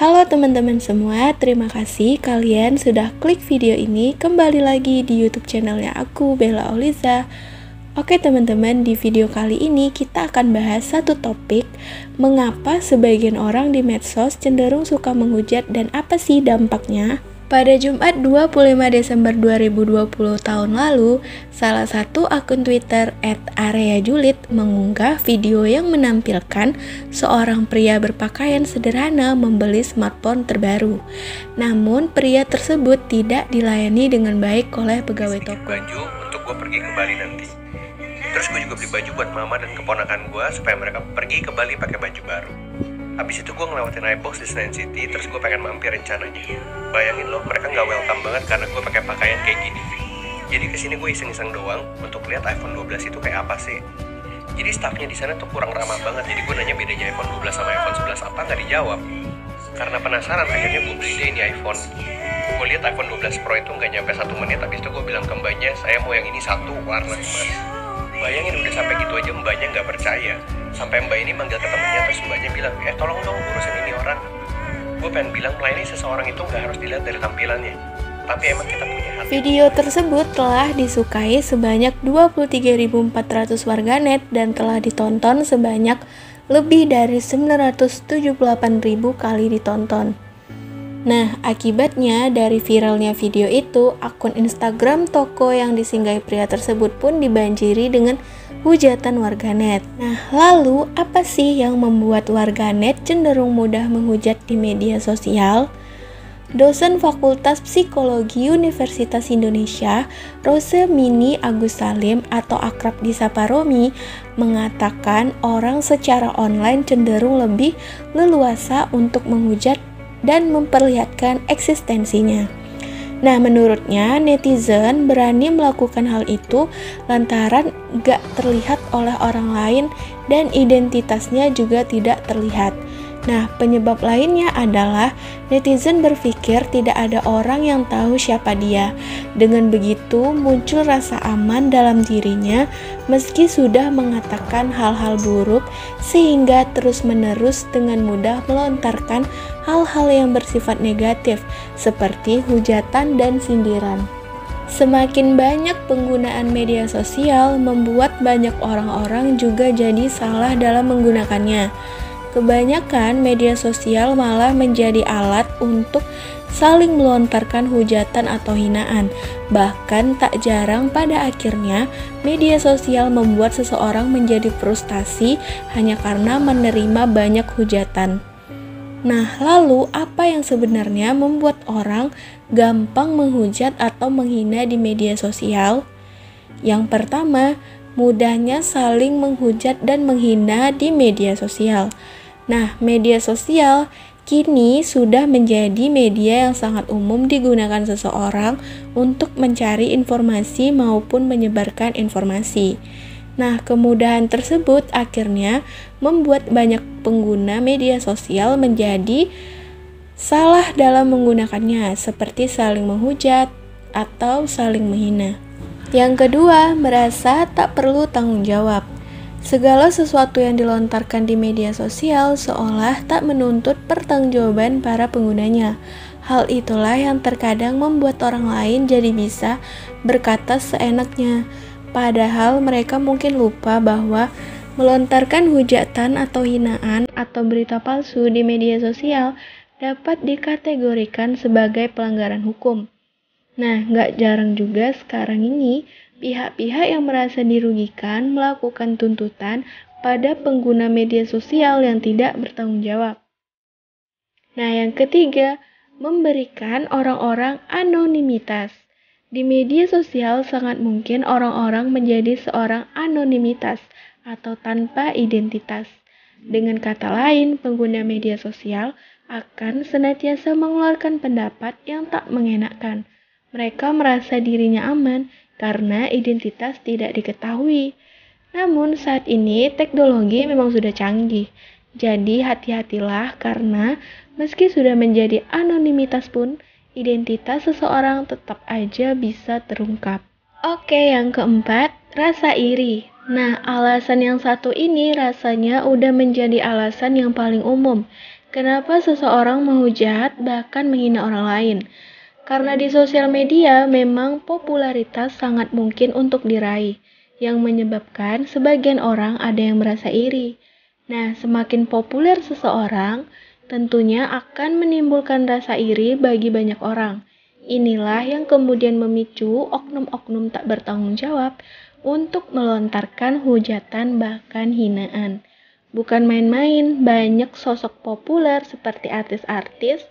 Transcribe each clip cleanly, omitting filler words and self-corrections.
Halo teman-teman semua, terima kasih kalian sudah klik video ini. Kembali lagi di YouTube channelnya aku, Bella Oliza. Oke teman-teman, di video kali ini kita akan bahas satu topik, mengapa sebagian orang di medsos cenderung suka menghujat dan apa sih dampaknya. Pada Jumat 25 Desember 2020 tahun lalu, salah satu akun Twitter @areajulit mengunggah video yang menampilkan seorang pria berpakaian sederhana membeli smartphone terbaru. Namun, pria tersebut tidak dilayani dengan baik oleh pegawai toko. Baju untuk gue pergi ke Bali nanti. Terus gue juga beli baju buat mama dan keponakan gue supaya mereka pergi ke Bali pakai baju baru. Habis itu gue ngelewatin iBox di Senayan City, terus gue pengen mampir rencananya. Bayangin loh, mereka nggak welcome banget karena gue pakai pakaian kayak gini. Jadi kesini gue iseng-iseng doang untuk lihat iPhone 12 itu kayak apa sih. Jadi staffnya di sana tuh kurang ramah banget, jadi gue nanya bedanya iPhone 12 sama iPhone 11 apa, nggak dijawab. Karena penasaran, akhirnya gue beli deh ini iPhone. Gue lihat iPhone 12 Pro itu nggak nyampe 1 menit, habis itu gue bilang ke mbaknya, saya mau yang ini satu warna emas. Bayangin udah sampai gitu aja mbaknya nggak percaya. Sampai mbak ini manggil ke temennya, terus mbaknya bilang, tolong dong urusin ini orang. Gue pengen bilang, melayani seseorang itu nggak harus dilihat dari tampilannya, tapi emang kita punya hati. Video tersebut telah disukai sebanyak 23.400 warganet dan telah ditonton sebanyak lebih dari 978.000 kali ditonton. Nah, akibatnya dari viralnya video itu, akun Instagram toko yang disinggahi pria tersebut pun dibanjiri dengan hujatan warganet. Nah, lalu apa sih yang membuat warganet cenderung mudah menghujat di media sosial? Dosen Fakultas Psikologi Universitas Indonesia, Rosemini Agus Salim atau akrab disapa Romi, mengatakan orang secara online cenderung lebih leluasa untuk menghujat dan memperlihatkan eksistensinya. Nah, menurutnya netizen berani melakukan hal itu lantaran gak terlihat oleh orang lain dan identitasnya juga tidak terlihat. Nah, penyebab lainnya adalah netizen berpikir tidak ada orang yang tahu siapa dia. Dengan begitu, muncul rasa aman dalam dirinya meski sudah mengatakan hal-hal buruk, sehingga terus-menerus dengan mudah melontarkan hal-hal yang bersifat negatif, seperti hujatan dan sindiran. Semakin banyak penggunaan media sosial membuat banyak orang-orang juga jadi salah dalam menggunakannya. Kebanyakan media sosial malah menjadi alat untuk saling melontarkan hujatan atau hinaan. Bahkan tak jarang pada akhirnya media sosial membuat seseorang menjadi frustasi hanya karena menerima banyak hujatan. Nah, lalu apa yang sebenarnya membuat orang gampang menghujat atau menghina di media sosial? Yang pertama, mudahnya saling menghujat dan menghina di media sosial. Nah, media sosial kini sudah menjadi media yang sangat umum digunakan seseorang untuk mencari informasi maupun menyebarkan informasi. Nah, kemudahan tersebut akhirnya membuat banyak pengguna media sosial menjadi salah dalam menggunakannya, seperti saling menghujat atau saling menghina. Yang kedua, merasa tak perlu tanggung jawab. Segala sesuatu yang dilontarkan di media sosial seolah tak menuntut pertanggungjawaban para penggunanya. Hal itulah yang terkadang membuat orang lain jadi bisa berkata seenaknya. Padahal mereka mungkin lupa bahwa melontarkan hujatan atau hinaan atau berita palsu di media sosial dapat dikategorikan sebagai pelanggaran hukum. Nah, gak jarang juga sekarang ini pihak-pihak yang merasa dirugikan melakukan tuntutan pada pengguna media sosial yang tidak bertanggung jawab. Nah, yang ketiga, memberikan orang-orang anonimitas. Di media sosial sangat mungkin orang-orang menjadi seorang anonimitas atau tanpa identitas. Dengan kata lain, pengguna media sosial akan senantiasa mengeluarkan pendapat yang tak mengenakan. Mereka merasa dirinya aman karena identitas tidak diketahui. Namun saat ini teknologi memang sudah canggih. Jadi hati-hatilah karena meski sudah menjadi anonimitas pun, identitas seseorang tetap aja bisa terungkap. Oke, yang keempat, rasa iri. Nah, alasan yang satu ini rasanya udah menjadi alasan yang paling umum. Kenapa seseorang menghujat bahkan menghina orang lain? Karena di sosial media memang popularitas sangat mungkin untuk diraih, yang menyebabkan sebagian orang ada yang merasa iri. Nah, semakin populer seseorang, tentunya akan menimbulkan rasa iri bagi banyak orang. Inilah yang kemudian memicu oknum-oknum tak bertanggung jawab untuk melontarkan hujatan bahkan hinaan. Bukan main-main, banyak sosok populer seperti artis-artis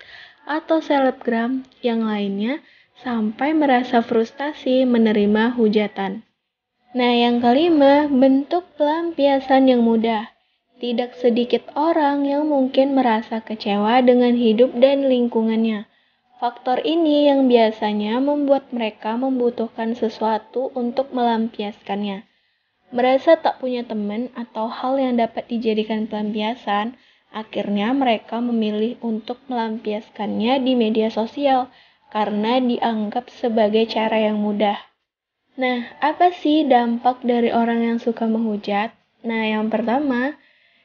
atau selebgram yang lainnya sampai merasa frustasi menerima hujatan. Nah, yang kelima, bentuk pelampiasan yang mudah. Tidak sedikit orang yang mungkin merasa kecewa dengan hidup dan lingkungannya. Faktor ini yang biasanya membuat mereka membutuhkan sesuatu untuk melampiaskannya. Merasa tak punya teman atau hal yang dapat dijadikan pelampiasan, akhirnya mereka memilih untuk melampiaskannya di media sosial karena dianggap sebagai cara yang mudah. Nah, apa sih dampak dari orang yang suka menghujat? Nah, yang pertama,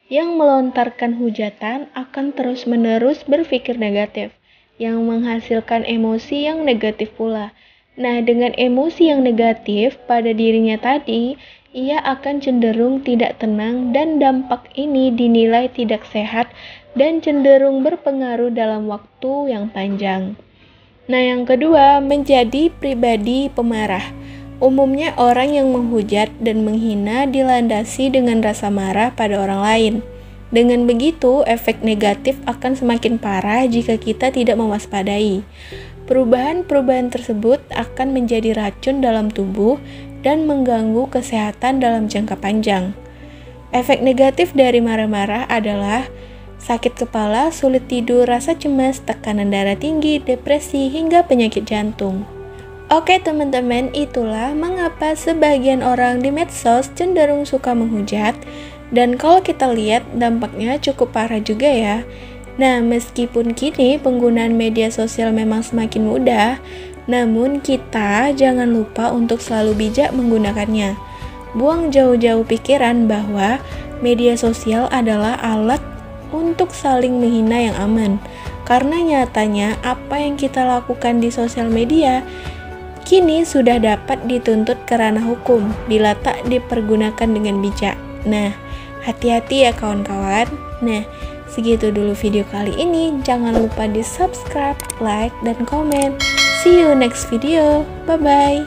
yang melontarkan hujatan akan terus-menerus berpikir negatif, yang menghasilkan emosi yang negatif pula. Nah, dengan emosi yang negatif pada dirinya tadi, ia akan cenderung tidak tenang dan dampak ini dinilai tidak sehat dan cenderung berpengaruh dalam waktu yang panjang. Nah, yang kedua, menjadi pribadi pemarah. Umumnya orang yang menghujat dan menghina dilandasi dengan rasa marah pada orang lain. Dengan begitu, efek negatif akan semakin parah jika kita tidak mewaspadai. Perubahan-perubahan tersebut akan menjadi racun dalam tubuh dan mengganggu kesehatan dalam jangka panjang. Efek negatif dari marah-marah adalah sakit kepala, sulit tidur, rasa cemas, tekanan darah tinggi, depresi, hingga penyakit jantung. Oke teman-teman, itulah mengapa sebagian orang di medsos cenderung suka menghujat, dan kalau kita lihat dampaknya cukup parah juga ya. Nah, meskipun kini penggunaan media sosial memang semakin mudah, namun kita jangan lupa untuk selalu bijak menggunakannya. Buang jauh-jauh pikiran bahwa media sosial adalah alat untuk saling menghina yang aman. Karena nyatanya apa yang kita lakukan di sosial media kini sudah dapat dituntut ke ranah hukum bila tak dipergunakan dengan bijak. Nah, hati-hati ya kawan-kawan. Nah, segitu dulu video kali ini. Jangan lupa di subscribe, like, dan komen. See you next video. Bye-bye.